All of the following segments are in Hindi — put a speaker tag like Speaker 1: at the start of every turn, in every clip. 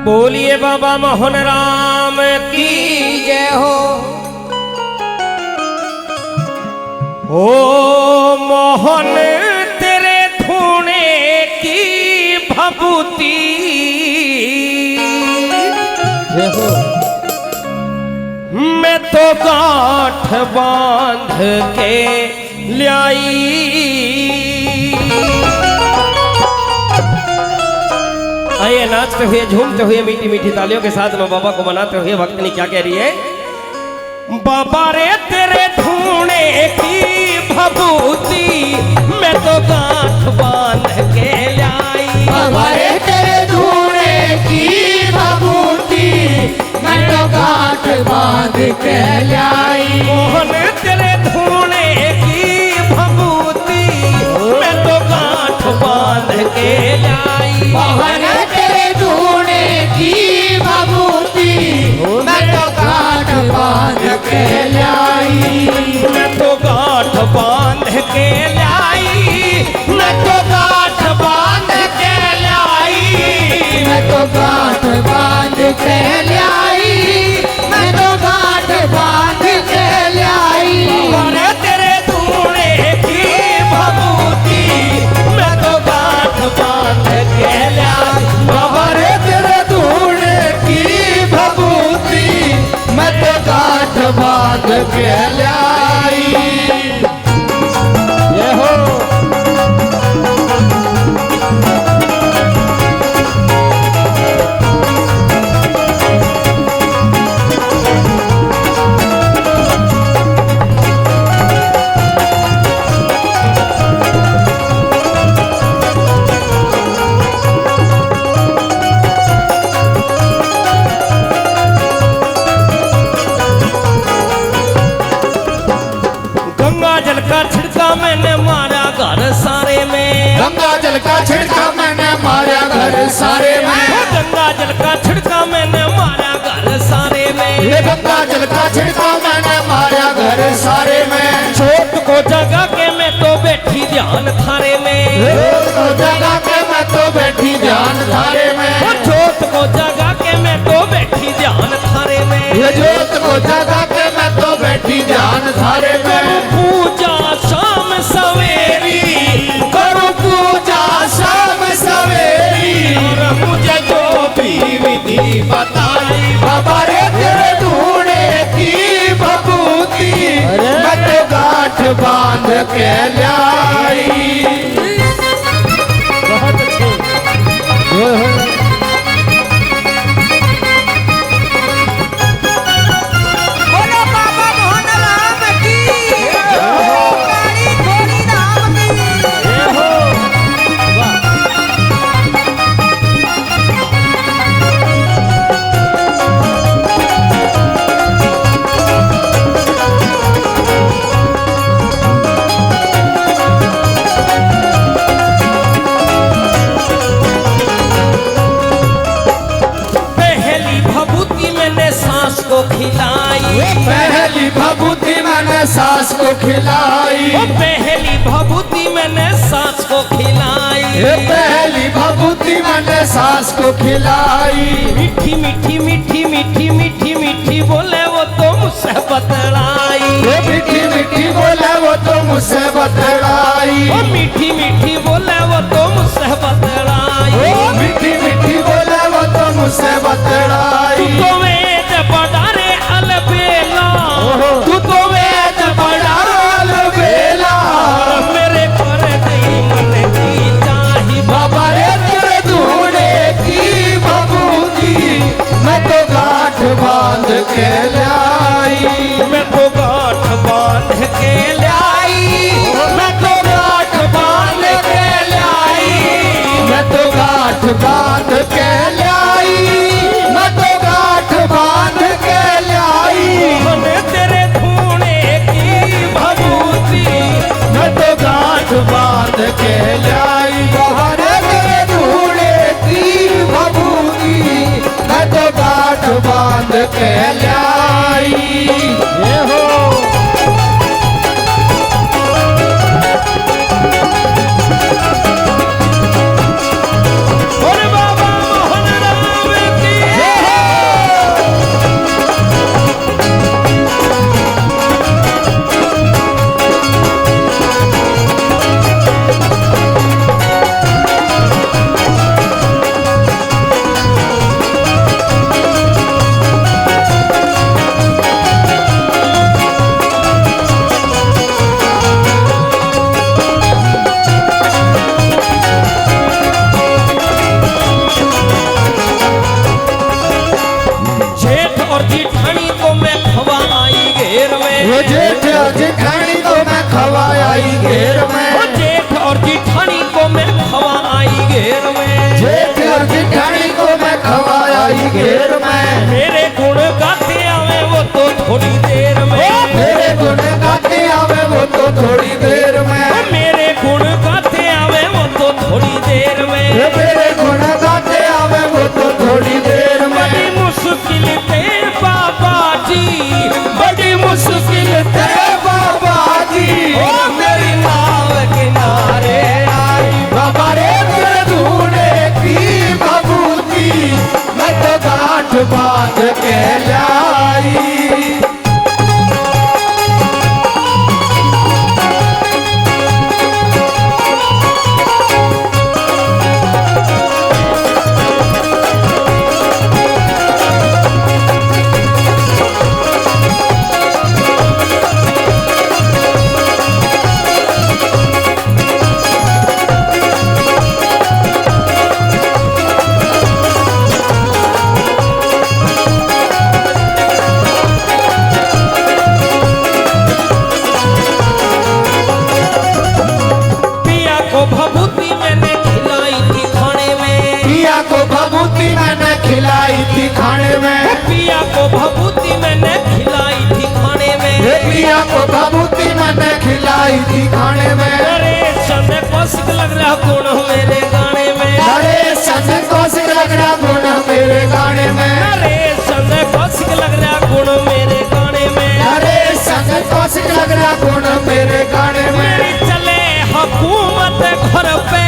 Speaker 1: बोलिए बाबा मोहन राम की जय हो। ओ मोहन तेरे धूने की भभूति जय हो। मैं तो गांठ बांध के लाई। आइए नाचते हुए झूमते हुए मीठी मीठी तालियों के साथ में बाबा को मनाते हुए भक्तनी क्या कह रही है। बाबा रे तेरे धूने की भभूति मैं तो गांठ बांध के लाई।
Speaker 2: बाबा रे तेरे धूने की भभूति मैं तो गांठ बांध के लाई।
Speaker 1: मोहन तेरे धूने की भभूति मैं तो गांठ बांध के लाई।
Speaker 2: मोहन तेरे धूने की भभूति मैं तो गांठ बांध के लाई।
Speaker 1: मैं तो गांठ बांध के लाई। मैं तो गांठ बांध के लाई।
Speaker 2: मैं तो गांठ बांध के लाई। मैं तो गांठ बांध के लाई।
Speaker 1: बाबा तेरे धूने की भभूति मैं तो गांठ बांध के लाई।
Speaker 2: बाबा रे तेरे धूने की भभूति मैं तो गांठ बांध के लाई।
Speaker 1: ये हो। गंगा जल का छिड़का मैंने मारा घर सारे में।
Speaker 2: गंगा जल का छिड़का मैंने मारा घर सारे में।
Speaker 1: गंगा जल का छिड़का मैंने मारा घर सारे में।
Speaker 2: ये गंगा जल का छिड़का मैंने मारा घर सारे में।
Speaker 1: छोट को जगा के मैं तो बैठी ध्यान थारे में।
Speaker 2: जोत को जगा के मैं तो बैठी ध्यान थारे में।
Speaker 1: छोट को जगा के मैं तो बैठी ध्यान थारे में।
Speaker 2: ये जोत को जगा के मैं तो बैठी ध्यान थारे में।
Speaker 1: पूजा शाम सवेरी
Speaker 2: करूं पूजा शाम सवेरी।
Speaker 1: और मुझे जो भी विधि बताई।
Speaker 2: बाबा रे तेरे धूने की भभूति मैं तो गांठ बांध के लाई।
Speaker 1: बहुत अच्छे।
Speaker 3: बोलो बाबा मोहन राम की काली घोड़ी धाम की।
Speaker 1: पहली भभूति मैंने सांस को खिलाई।
Speaker 2: पहली भभूति मैंने सास को खिलाई।
Speaker 1: पहली भभूति मैंने सांस को खिलाई।
Speaker 2: ये पहली भभूति मैंने सास को खिलाई।
Speaker 1: मीठी मीठी मीठी मीठी मीठी मीठी बोले वो तो मुझसे बतलाई।
Speaker 2: ये मीठी मीठी बोले वो तो मुझसे बतलाई।
Speaker 1: वो मीठी मीठी बोले वो तो मुझसे बतलाई।
Speaker 2: मीठी मीठी बोले वो तो मुझसे बतलाई।
Speaker 1: तू तो वेद पढ़ा रे अलबेला।
Speaker 2: तू तो वेद पढ़ा अलबेला।
Speaker 1: मेरे पर नहीं मन की चाही।
Speaker 2: बाबा रे तेरे धूने की भभूति मैं तो गांठ बांध के लाई।
Speaker 1: मैं तो गांठ बांध के लाई। मैं तो गांठ बांध के लाई।
Speaker 2: मैं तो गांठ बांध के लाई। मैं तो गांठ बांध के लाई।
Speaker 1: मोहन तेरे धूने की भभूति
Speaker 2: मैं तो गांठ बांध के लाई। बाबा रे तेरे धूने की भभूति मैं तो गांठ बांध के लाई।
Speaker 1: ये हो। और बाबा मोहन राम की
Speaker 2: खिलाई थी खाने में,
Speaker 1: पिया को भभूति मैंने खिलाई थी खाने में,
Speaker 2: पिया को भभूति मैंने खिलाई थी खाने में।
Speaker 1: अरे संग कौशिक लग रहा गुण मेरे गाने में,
Speaker 2: अरे संग कौशिक लग रहा गुण मेरे गाने में,
Speaker 1: अरे संग कौशिक लग रहा गुण मेरे गाने में,
Speaker 2: अरे संग कौशिक लग रहा गुण मेरे गाने में।
Speaker 1: मेरी चले हुकूमत घर पे,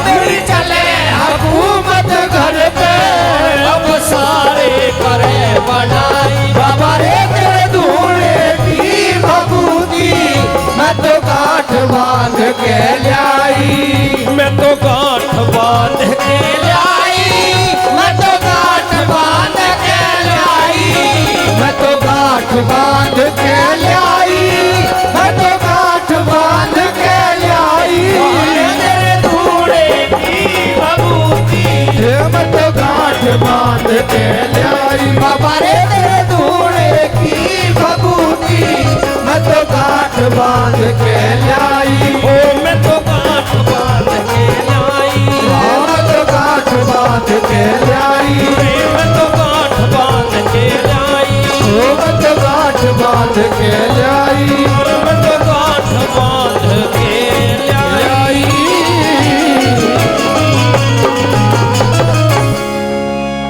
Speaker 2: मेरी चले हुकूमत घर पे,
Speaker 1: अब सारे करे बनाई
Speaker 2: बाबा रे तेरे धूने की भभूति मैं तो गांठ बांध के लाई,
Speaker 1: मैं तो गांठ बांध के
Speaker 2: लाई, मैं तो गांठ बांध के लाई, मैं तो गांठ बांध के लाई, मैं तो गांठ बांध के लाई,
Speaker 1: तेरे धूड़े की भभूति,
Speaker 2: मैं तो गांठ बांध के लाई। बाबा रे तेरे धूने की भभूति मैं तो गांठ बांध के लाई,
Speaker 1: ओ मैं तो गांठ बांध के लाई,
Speaker 2: मैं तो गांठ बांध के लाई।